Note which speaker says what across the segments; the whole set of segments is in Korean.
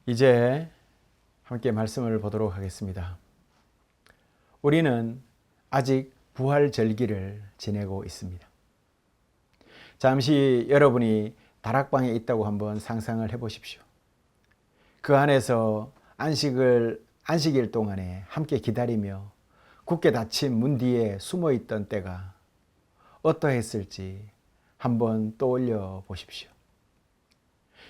Speaker 1: 이제 함께 말씀을 보도록 하겠습니다. 우리는 아직 부활절기를 지내고 있습니다. 잠시 여러분이 다락방에 있다고 한번 상상을 해보십시오. 그 안에서 안식일 동안에 함께 기다리며 굳게 닫힌 문 뒤에 숨어 있던 때가 어떠했을지 한번 떠올려 보십시오.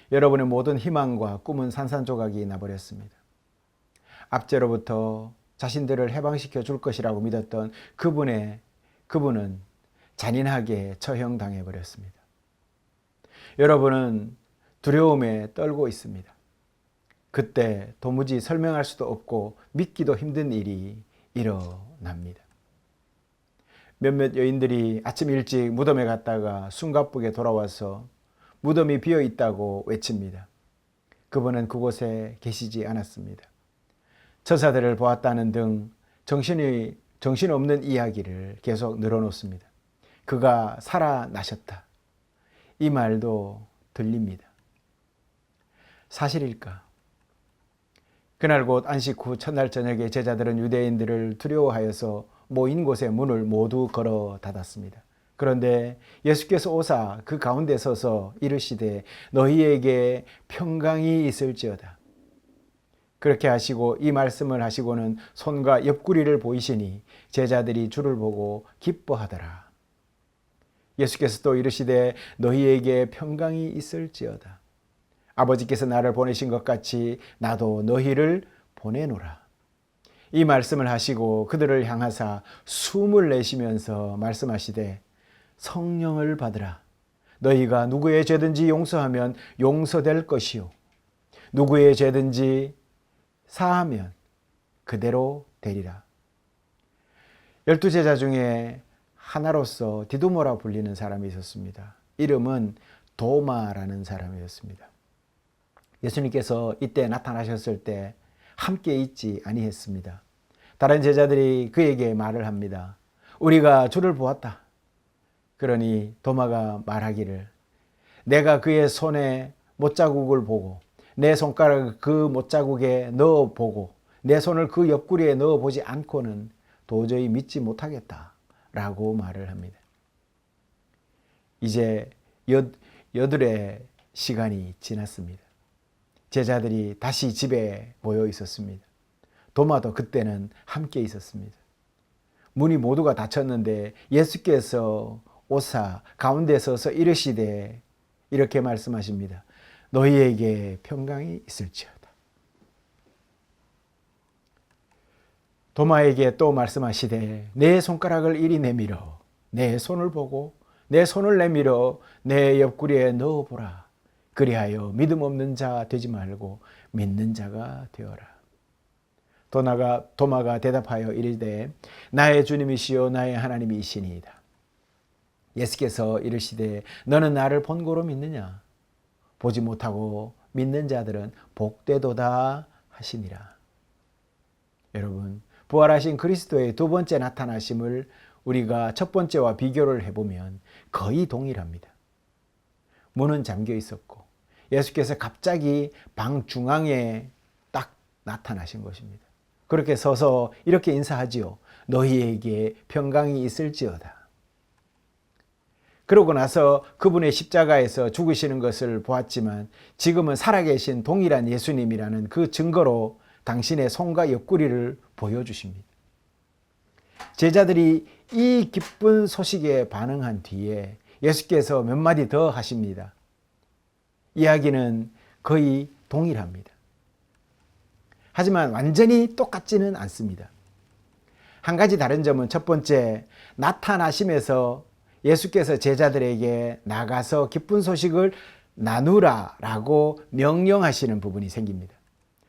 Speaker 1: 여러분의 모든 희망과 꿈은 산산조각이 나버렸습니다. 압제로부터 자신들을 해방시켜 줄 것이라고 믿었던 그분은 잔인하게 처형당해 버렸습니다. 여러분은 두려움에 떨고 있습니다. 그때 도무지 설명할 수도 없고 믿기도 힘든 일이 일어납니다. 몇몇 여인들이 아침 일찍 무덤에 갔다가 숨가쁘게 돌아와서 무덤이 비어 있다고 외칩니다. 그분은 그곳에 계시지 않았습니다. 처사들을 보았다는 등 정신없는 이야기를 계속 늘어놓습니다. 그가 살아나셨다. 이 말도 들립니다. 사실일까? 그날 곧 안식 후 첫날 저녁에 제자들은 유대인들을 두려워하여서 모인 곳의 문을 모두 걸어 닫았습니다. 그런데 예수께서 오사 그 가운데 서서 이르시되 너희에게 평강이 있을지어다. 그렇게 하시고 이 말씀을 하시고는 손과 옆구리를 보이시니 제자들이 주를 보고 기뻐하더라. 예수께서 또 이르시되 너희에게 평강이 있을지어다. 아버지께서 나를 보내신 것 같이 나도 너희를 보내노라. 이 말씀을 하시고 그들을 향하사 숨을 내쉬면서 말씀하시되 성령을 받으라. 너희가 누구의 죄든지 용서하면 용서될 것이요 누구의 죄든지 사하면 그대로 되리라. 12제자 중에 하나로서 디두모라 불리는 사람이 있었습니다. 이름은 도마라는 사람이었습니다. 예수님께서 이때 나타나셨을 때 함께 있지 아니했습니다. 다른 제자들이 그에게 말을 합니다. 우리가 주를 보았다. 그러니 도마가 말하기를 내가 그의 손에 못자국을 보고 내 손가락을 그 못자국에 넣어보고 내 손을 그 옆구리에 넣어보지 않고는 도저히 믿지 못하겠다 라고 말을 합니다. 이제 여들의 시간이 지났습니다. 제자들이 다시 집에 모여 있었습니다. 도마도 그때는 함께 있었습니다. 문이 모두가 닫혔는데 예수께서 오사 가운데 서서 이르시되 이렇게 말씀하십니다. 너희에게 평강이 있을지어다. 도마에게 또 말씀하시되 내 손가락을 이리 내밀어 내 손을 보고 내 손을 내밀어 내 옆구리에 넣어보라. 그리하여 믿음 없는 자 되지 말고 믿는 자가 되어라. 도마가 대답하여 이르되 나의 주님이시요 나의 하나님이시니이다. 예수께서 이르시되 너는 나를 본고로 믿느냐? 보지 못하고 믿는 자들은 복되도다 하시니라. 여러분, 부활하신 그리스도의 두 번째 나타나심을 우리가 첫 번째와 비교를 해보면 거의 동일합니다. 문은 잠겨 있었고 예수께서 갑자기 방 중앙에 딱 나타나신 것입니다. 그렇게 서서 이렇게 인사하지요. 너희에게 평강이 있을지어다. 그러고 나서 그분의 십자가에서 죽으시는 것을 보았지만 지금은 살아계신 동일한 예수님이라는 그 증거로 당신의 손과 옆구리를 보여주십니다. 제자들이 이 기쁜 소식에 반응한 뒤에 예수께서 몇 마디 더 하십니다. 이야기는 거의 동일합니다. 하지만 완전히 똑같지는 않습니다. 한 가지 다른 점은 첫 번째, 나타나심에서 예수께서 제자들에게 나가서 기쁜 소식을 나누라라고 명령하시는 부분이 생깁니다.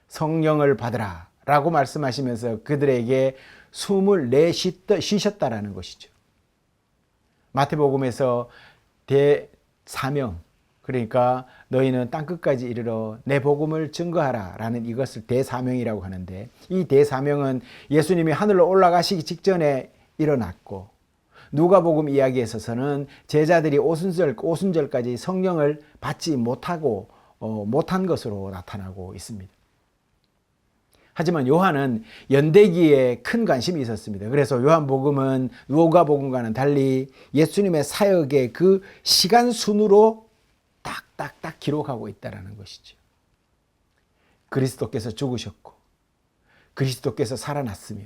Speaker 1: 성령을 받으라 라고 말씀하시면서 그들에게 숨을 내쉬셨다라는 것이죠. 마태복음에서 대사명, 그러니까 너희는 땅끝까지 이르러 내 복음을 증거하라 라는 이것을 대사명이라고 하는데, 이 대사명은 예수님이 하늘로 올라가시기 직전에 일어났고, 누가복음 이야기에 있어서는 제자들이 오순절까지 성령을 받지 못한 것으로 나타나고 있습니다. 하지만 요한은 연대기에 큰 관심이 있었습니다. 그래서 요한복음은 누가복음과는 달리 예수님의 사역의 그 시간 순으로 딱딱딱 기록하고 있다는 것이죠. 그리스도께서 죽으셨고 그리스도께서 살아났으며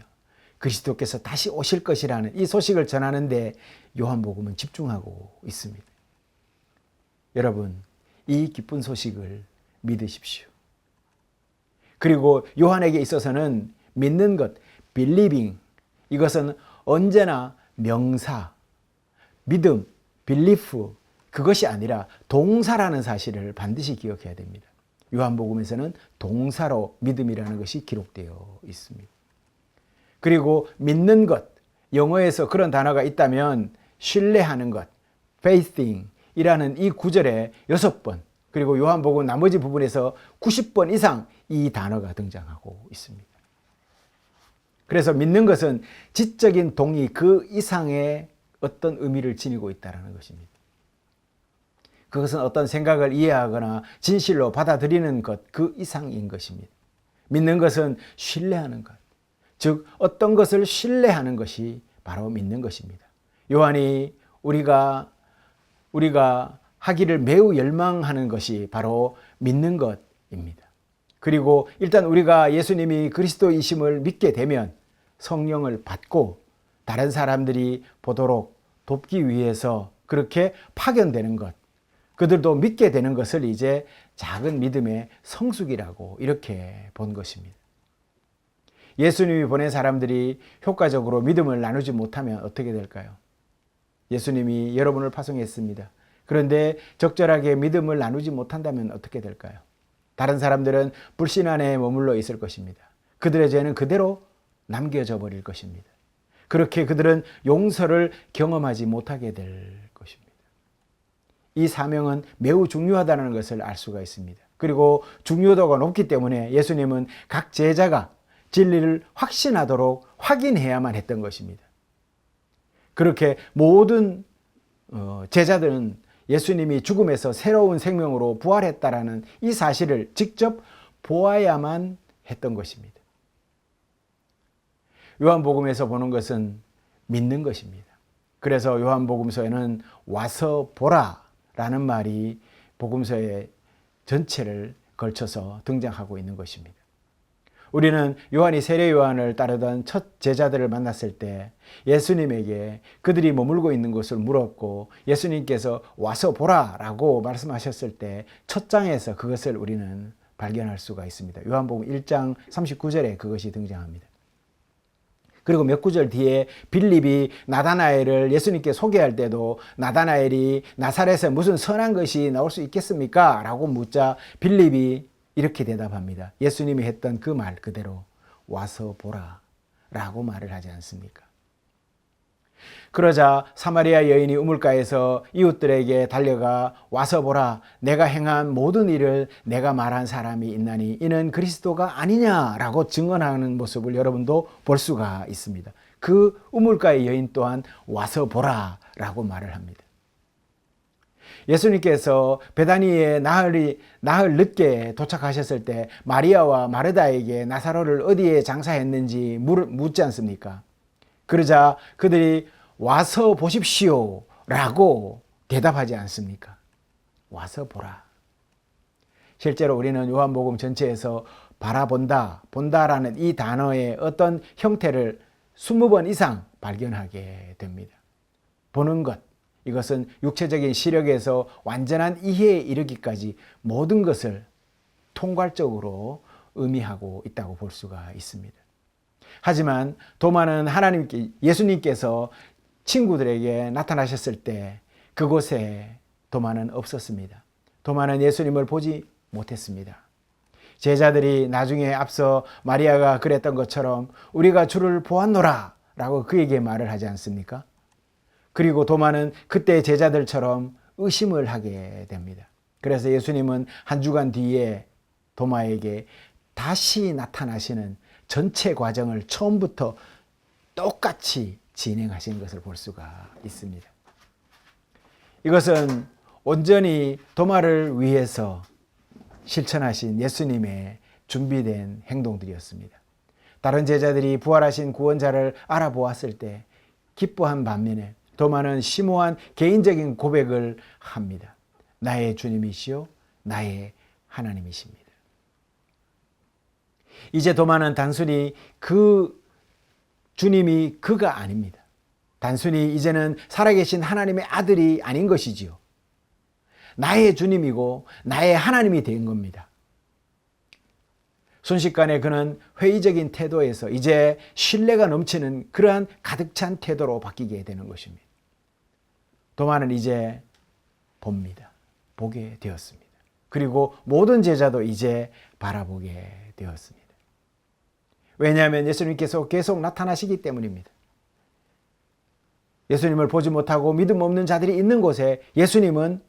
Speaker 1: 그리스도께서 다시 오실 것이라는 이 소식을 전하는데 요한복음은 집중하고 있습니다. 여러분, 이 기쁜 소식을 믿으십시오. 그리고 요한에게 있어서는 믿는 것, believing, 이것은 언제나 명사, 믿음, belief, 그것이 아니라 동사라는 사실을 반드시 기억해야 됩니다. 요한복음에서는 동사로 믿음이라는 것이 기록되어 있습니다. 그리고 믿는 것, 영어에서 그런 단어가 있다면 신뢰하는 것, faithing 이라는 이 구절에 6번, 그리고 요한복음 나머지 부분에서 90번 이상 이 단어가 등장하고 있습니다. 그래서 믿는 것은 지적인 동의 그 이상의 어떤 의미를 지니고 있다는 것입니다. 그것은 어떤 생각을 이해하거나 진실로 받아들이는 것 그 이상인 것입니다. 믿는 것은 신뢰하는 것, 즉 어떤 것을 신뢰하는 것이 바로 믿는 것입니다. 요한이 우리가 하기를 매우 열망하는 것이 바로 믿는 것입니다. 그리고 일단 우리가 예수님이 그리스도이심을 믿게 되면 성령을 받고 다른 사람들이 보도록 돕기 위해서 그렇게 파견되는 것, 그들도 믿게 되는 것을 이제 작은 믿음의 성숙이라고 이렇게 본 것입니다. 예수님이 보낸 사람들이 효과적으로 믿음을 나누지 못하면 어떻게 될까요? 예수님이 여러분을 파송했습니다. 그런데 적절하게 믿음을 나누지 못한다면 어떻게 될까요? 다른 사람들은 불신 안에 머물러 있을 것입니다. 그들의 죄는 그대로 남겨져 버릴 것입니다. 그렇게 그들은 용서를 경험하지 못하게 될 것입니다. 이 사명은 매우 중요하다는 것을 알 수가 있습니다. 그리고 중요도가 높기 때문에 예수님은 각 제자가 진리를 확신하도록 확인해야만 했던 것입니다. 그렇게 모든 제자들은 예수님이 죽음에서 새로운 생명으로 부활했다라는 이 사실을 직접 보아야만 했던 것입니다. 요한복음에서 보는 것은 믿는 것입니다. 그래서 요한복음서에는 와서 보라라는 말이 복음서의 전체를 걸쳐서 등장하고 있는 것입니다. 우리는 요한이 세례 요한을 따르던 첫 제자들을 만났을 때 예수님에게 그들이 머물고 있는 곳을 물었고 예수님께서 와서 보라라고 말씀하셨을 때 첫 장에서 그것을 우리는 발견할 수가 있습니다. 요한복음 1장 39절에 그것이 등장합니다. 그리고 몇 구절 뒤에 빌립이 나다나엘을 예수님께 소개할 때도 나다나엘이 나사렛에 무슨 선한 것이 나올 수 있겠습니까? 라고 묻자 빌립이 이렇게 대답합니다. 예수님이 했던 그 말 그대로 와서 보라 라고 말을 하지 않습니까? 그러자 사마리아 여인이 우물가에서 이웃들에게 달려가 와서 보라 내가 행한 모든 일을 내가 말한 사람이 있나니 이는 그리스도가 아니냐라고 증언하는 모습을 여러분도 볼 수가 있습니다. 그 우물가의 여인 또한 와서 보라 라고 말을 합니다. 예수님께서 베다니에 나흘 늦게 도착하셨을 때 마리아와 마르다에게 나사로를 어디에 장사했는지 묻지 않습니까? 그러자 그들이 와서 보십시오 라고 대답하지 않습니까? 와서 보라. 실제로 우리는 요한복음 전체에서 바라본다, 본다라는 이 단어의 어떤 형태를 20번 이상 발견하게 됩니다. 보는 것, 이것은 육체적인 시력에서 완전한 이해에 이르기까지 모든 것을 통괄적으로 의미하고 있다고 볼 수가 있습니다. 하지만 도마는 예수님께서 친구들에게 나타나셨을 때 그곳에 도마는 없었습니다. 도마는 예수님을 보지 못했습니다. 제자들이 나중에 앞서 마리아가 그랬던 것처럼 우리가 주를 보았노라 라고 그에게 말을 하지 않습니까? 그리고 도마는 그때 제자들처럼 의심을 하게 됩니다. 그래서 예수님은 한 주간 뒤에 도마에게 다시 나타나시는 전체 과정을 처음부터 똑같이 진행하신 것을 볼 수가 있습니다. 이것은 온전히 도마를 위해서 실천하신 예수님의 준비된 행동들이었습니다. 다른 제자들이 부활하신 구원자를 알아보았을 때 기뻐한 반면에 도마는 심오한 개인적인 고백을 합니다. 나의 주님이시요 나의 하나님이십니다. 이제 도마는 단순히 그 주님이 그가 아닙니다. 단순히 이제는 살아계신 하나님의 아들이 아닌 것이지요. 나의 주님이고 나의 하나님이 된 겁니다. 순식간에 그는 회의적인 태도에서 이제 신뢰가 넘치는 그러한 가득 찬 태도로 바뀌게 되는 것입니다. 도마는 이제 봅니다. 보게 되었습니다. 그리고 모든 제자도 이제 바라보게 되었습니다. 왜냐하면 예수님께서 계속 나타나시기 때문입니다. 예수님을 보지 못하고 믿음 없는 자들이 있는 곳에 예수님은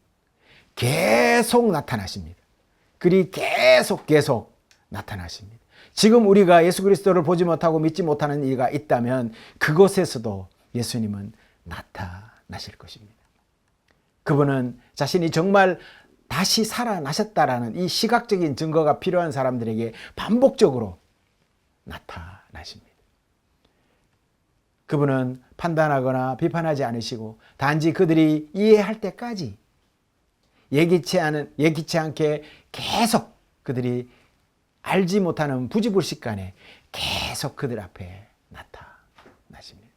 Speaker 1: 계속 나타나십니다. 그리 계속 나타나십니다. 지금 우리가 예수 그리스도를 보지 못하고 믿지 못하는 이가 있다면 그곳에서도 예수님은 나타나실 것입니다. 그분은 자신이 정말 다시 살아나셨다라는 이 시각적인 증거가 필요한 사람들에게 반복적으로 나타나십니다. 그분은 판단하거나 비판하지 않으시고 단지 그들이 이해할 때까지 예기치 않게 계속 그들이 알지 못하는 부지불식간에 계속 그들 앞에 나타나십니다.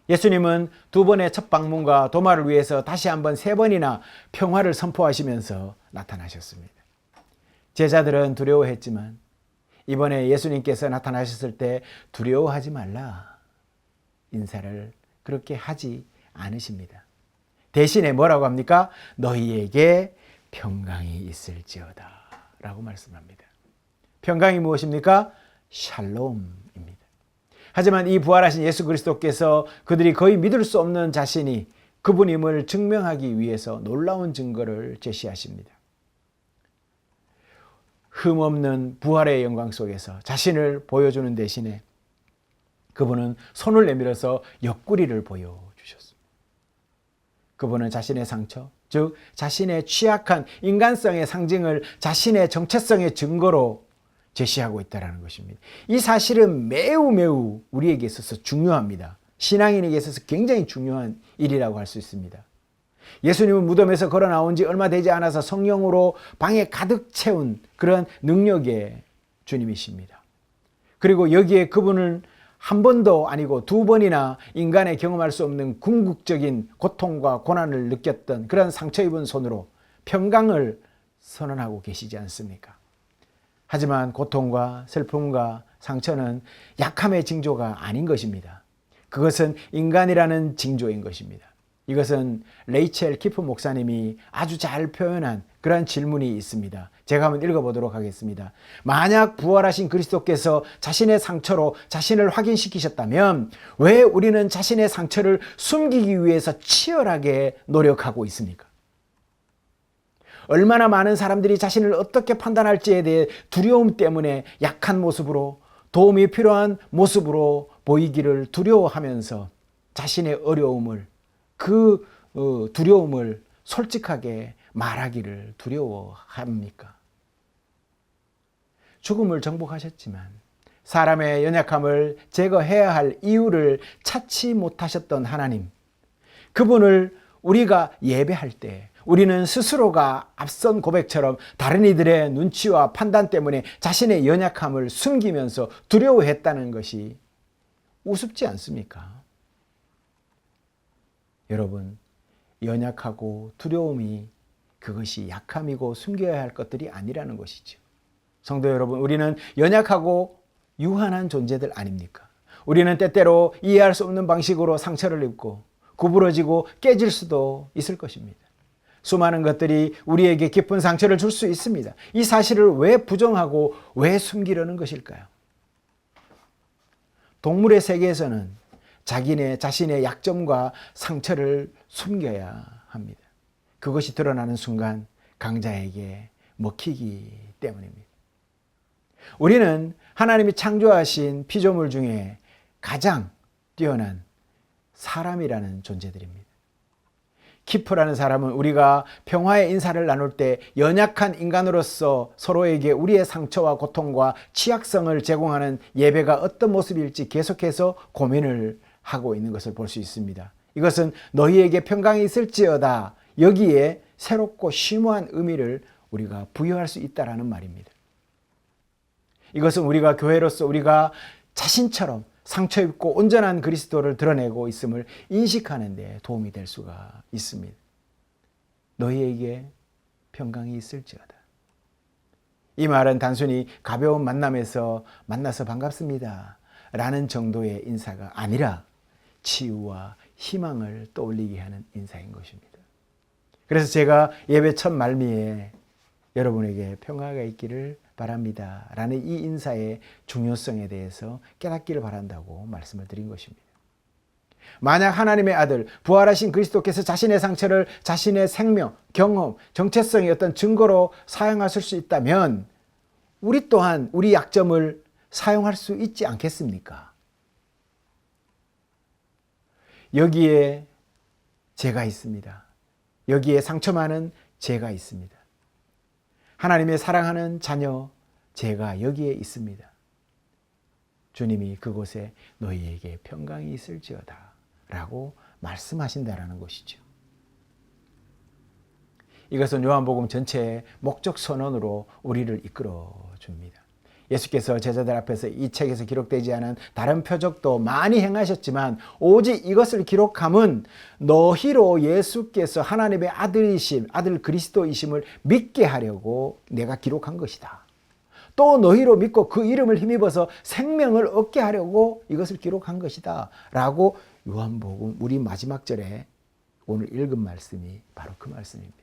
Speaker 1: 예수님은 두 번의 첫 방문과 도마를 위해서 다시 한번 세 번이나 평화를 선포하시면서 나타나셨습니다. 제자들은 두려워했지만 이번에 예수님께서 나타나셨을 때 두려워하지 말라 인사를 그렇게 하지 않으십니다. 대신에 뭐라고 합니까? 너희에게 평강이 있을지어다 라고 말씀합니다. 평강이 무엇입니까? 샬롬입니다. 하지만 이 부활하신 예수 그리스도께서 그들이 거의 믿을 수 없는 자신이 그분임을 증명하기 위해서 놀라운 증거를 제시하십니다. 흠없는 부활의 영광 속에서 자신을 보여주는 대신에 그분은 손을 내밀어서 옆구리를 보여주셨습니다. 그분은 자신의 상처, 즉 자신의 취약한 인간성의 상징을 자신의 정체성의 증거로 제시하고 있다는 것입니다. 이 사실은 매우 우리에게 있어서 중요합니다. 신앙인에게 있어서 굉장히 중요한 일이라고 할 수 있습니다. 예수님은 무덤에서 걸어 나온 지 얼마 되지 않아서 성령으로 방에 가득 채운 그런 능력의 주님이십니다. 그리고 여기에 그분은 한 번도 아니고 두 번이나 인간의 경험할 수 없는 궁극적인 고통과 고난을 느꼈던 그런 상처 입은 손으로 평강을 선언하고 계시지 않습니까? 하지만 고통과 슬픔과 상처는 약함의 징조가 아닌 것입니다. 그것은 인간이라는 징조인 것입니다. 이것은 레이첼 키프 목사님이 아주 잘 표현한 그런 질문이 있습니다. 제가 한번 읽어보도록 하겠습니다. 만약 부활하신 그리스도께서 자신의 상처로 자신을 확인시키셨다면 왜 우리는 자신의 상처를 숨기기 위해서 치열하게 노력하고 있습니까? 얼마나 많은 사람들이 자신을 어떻게 판단할지에 대해 두려움 때문에 약한 모습으로 도움이 필요한 모습으로 보이기를 두려워하면서 자신의 어려움을 그 두려움을 솔직하게 말하기를 두려워합니까? 죽음을 정복하셨지만 사람의 연약함을 제거해야 할 이유를 찾지 못하셨던 하나님, 그분을 우리가 예배할 때 우리는 스스로가 앞선 고백처럼 다른 이들의 눈치와 판단 때문에 자신의 연약함을 숨기면서 두려워했다는 것이 우습지 않습니까? 여러분, 연약하고 두려움이 그것이 약함이고 숨겨야 할 것들이 아니라는 것이죠. 성도 여러분, 우리는 연약하고 유한한 존재들 아닙니까? 우리는 때때로 이해할 수 없는 방식으로 상처를 입고 구부러지고 깨질 수도 있을 것입니다. 수많은 것들이 우리에게 깊은 상처를 줄 수 있습니다. 이 사실을 왜 부정하고 왜 숨기려는 것일까요? 동물의 세계에서는 자신의 약점과 상처를 숨겨야 합니다. 그것이 드러나는 순간 강자에게 먹히기 때문입니다. 우리는 하나님이 창조하신 피조물 중에 가장 뛰어난 사람이라는 존재들입니다. 키프라는 사람은 우리가 평화의 인사를 나눌 때 연약한 인간으로서 서로에게 우리의 상처와 고통과 취약성을 제공하는 예배가 어떤 모습일지 계속해서 고민을 하고 있는 것을 볼 수 있습니다. 이것은 너희에게 평강이 있을지어다. 여기에 새롭고 심오한 의미를 우리가 부여할 수 있다라는 말입니다. 이것은 우리가 교회로서 우리가 자신처럼 상처 입고 온전한 그리스도를 드러내고 있음을 인식하는 데 도움이 될 수가 있습니다. 너희에게 평강이 있을지어다. 이 말은 단순히 가벼운 만남에서 만나서 반갑습니다 라는 정도의 인사가 아니라 치유와 희망을 떠올리게 하는 인사인 것입니다. 그래서 제가 예배 첫 말미에 여러분에게 평화가 있기를 바랍니다 라는 이 인사의 중요성에 대해서 깨닫기를 바란다고 말씀을 드린 것입니다. 만약 하나님의 아들 부활하신 그리스도께서 자신의 상처를 자신의 생명, 경험, 정체성의 어떤 증거로 사용하실 수 있다면 우리 또한 우리 약점을 사용할 수 있지 않겠습니까? 여기에 제가 있습니다. 여기에 상처 많은 제가 있습니다. 하나님의 사랑하는 자녀 제가 여기에 있습니다. 주님이 그곳에 너희에게 평강이 있을지어다 라고 말씀하신다라는 것이죠. 이것은 요한복음 전체의 목적 선언으로 우리를 이끌어 줍니다. 예수께서 제자들 앞에서 이 책에서 기록되지 않은 다른 표적도 많이 행하셨지만 오직 이것을 기록함은 너희로 예수께서 하나님의 아들이심, 아들 그리스도이심을 믿게 하려고 내가 기록한 것이다. 또 너희로 믿고 그 이름을 힘입어서 생명을 얻게 하려고 이것을 기록한 것이다 라고 요한복음 우리 마지막 절에 오늘 읽은 말씀이 바로 그 말씀입니다.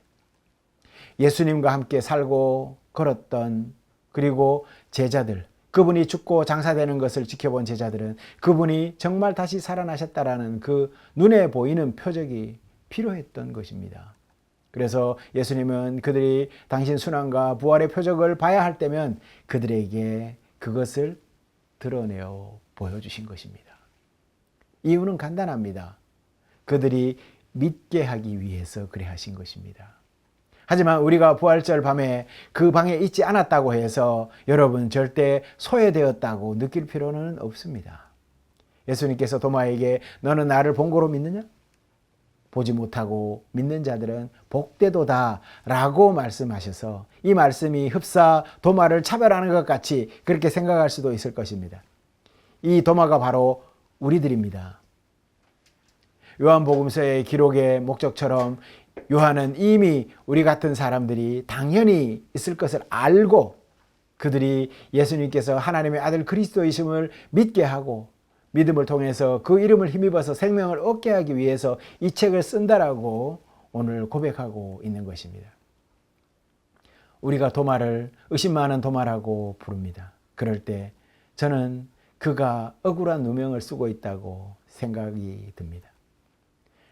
Speaker 1: 예수님과 함께 살고 걸었던 그리고 제자들, 그분이 죽고 장사되는 것을 지켜본 제자들은 그분이 정말 다시 살아나셨다라는 그 눈에 보이는 표적이 필요했던 것입니다. 그래서 예수님은 그들이 당신 순환과 부활의 표적을 봐야 할 때면 그들에게 그것을 드러내어 보여주신 것입니다. 이유는 간단합니다. 그들이 믿게 하기 위해서 그래 하신 것입니다. 하지만 우리가 부활절 밤에 그 방에 있지 않았다고 해서 여러분 절대 소외되었다고 느낄 필요는 없습니다. 예수님께서 도마에게 너는 나를 본고로 믿느냐? 보지 못하고 믿는 자들은 복되도다 라고 말씀하셔서 이 말씀이 흡사 도마를 차별하는 것 같이 그렇게 생각할 수도 있을 것입니다. 이 도마가 바로 우리들입니다. 요한복음서의 기록의 목적처럼 요한은 이미 우리 같은 사람들이 당연히 있을 것을 알고 그들이 예수님께서 하나님의 아들 그리스도이심을 믿게 하고 믿음을 통해서 그 이름을 힘입어서 생명을 얻게 하기 위해서 이 책을 쓴다라고 오늘 고백하고 있는 것입니다. 우리가 도마를 의심 많은 도마라고 부릅니다. 그럴 때 저는 그가 억울한 누명을 쓰고 있다고 생각이 듭니다.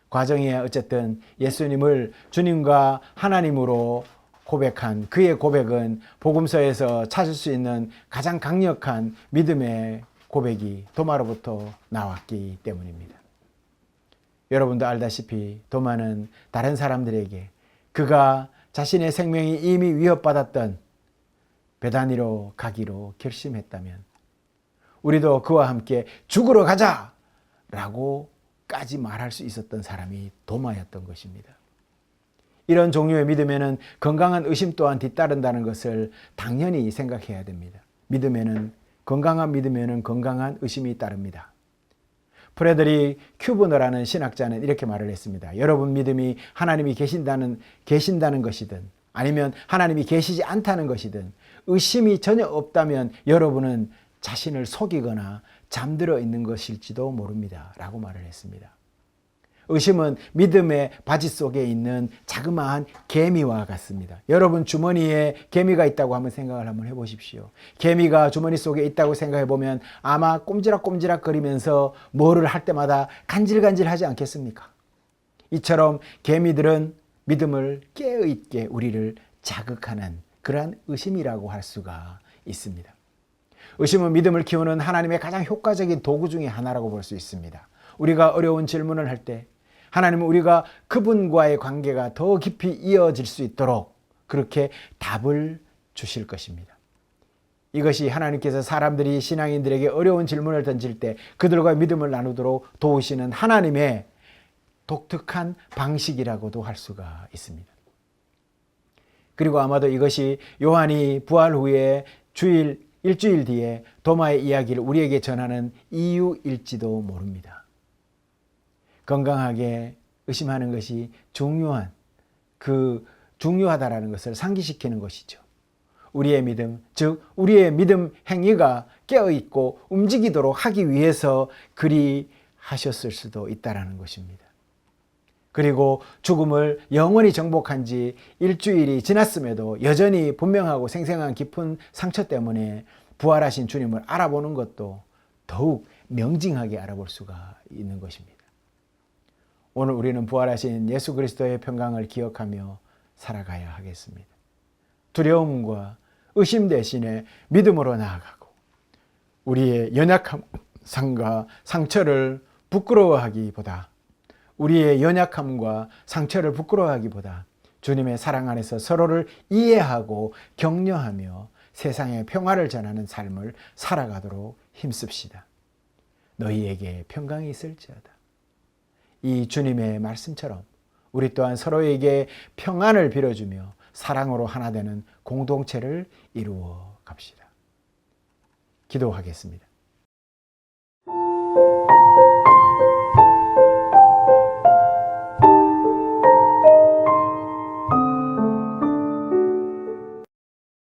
Speaker 1: 과정이 어쨌든 예수님을 주님과 하나님으로 고백한 그의 고백은 복음서에서 찾을 수 있는 가장 강력한 믿음의 고백이 도마로부터 나왔기 때문입니다. 여러분도 알다시피 도마는 다른 사람들에게 그가 자신의 생명이 이미 위협받았던 베다니로 가기로 결심했다면 우리도 그와 함께 죽으러 가자! 라고 까지 말할 수 있었던 사람이 도마였던 것입니다. 이런 종류의 믿음에는 건강한 의심 또한 뒤따른다는 것을 당연히 생각해야 됩니다. 건강한 믿음에는 건강한 의심이 따릅니다. 프레드릭 큐브너라는 신학자는 이렇게 말을 했습니다. 여러분 믿음이 하나님이 계신다는 것이든 아니면 하나님이 계시지 않다는 것이든 의심이 전혀 없다면 여러분은 자신을 속이거나 잠들어 있는 것일지도 모릅니다 라고 말을 했습니다. 의심은 믿음의 바지 속에 있는 자그마한 개미와 같습니다. 여러분 주머니에 개미가 있다고 한번 생각을 한번 해보십시오. 개미가 주머니 속에 있다고 생각해 보면 아마 꼼지락꼼지락 거리면서 뭐를 할 때마다 간질간질하지 않겠습니까? 이처럼 개미들은 믿음을 깨어있게 우리를 자극하는 그러한 의심이라고 할 수가 있습니다. 의심은 믿음을 키우는 하나님의 가장 효과적인 도구 중에 하나라고 볼 수 있습니다. 우리가 어려운 질문을 할 때, 하나님은 우리가 그분과의 관계가 더 깊이 이어질 수 있도록 그렇게 답을 주실 것입니다. 이것이 하나님께서 사람들이 신앙인들에게 어려운 질문을 던질 때 그들과 믿음을 나누도록 도우시는 하나님의 독특한 방식이라고도 할 수가 있습니다. 그리고 아마도 이것이 요한이 부활 후에 일주일 뒤에 도마의 이야기를 우리에게 전하는 이유일지도 모릅니다. 건강하게 의심하는 것이 중요하다라는 것을 상기시키는 것이죠. 우리의 믿음, 즉 우리의 믿음 행위가 깨어있고 움직이도록 하기 위해서 그리 하셨을 수도 있다는 것입니다. 그리고 죽음을 영원히 정복한 지 일주일이 지났음에도 여전히 분명하고 생생한 깊은 상처 때문에 부활하신 주님을 알아보는 것도 더욱 명징하게 알아볼 수가 있는 것입니다. 오늘 우리는 부활하신 예수 그리스도의 평강을 기억하며 살아가야 하겠습니다. 두려움과 의심 대신에 믿음으로 나아가고 우리의 연약함과 상처를 부끄러워하기보다 주님의 사랑 안에서 서로를 이해하고 격려하며 세상에 평화를 전하는 삶을 살아가도록 힘씁시다. 너희에게 평강이 있을지어다. 이 주님의 말씀처럼 우리 또한 서로에게 평안을 빌어주며 사랑으로 하나 되는 공동체를 이루어 갑시다. 기도하겠습니다.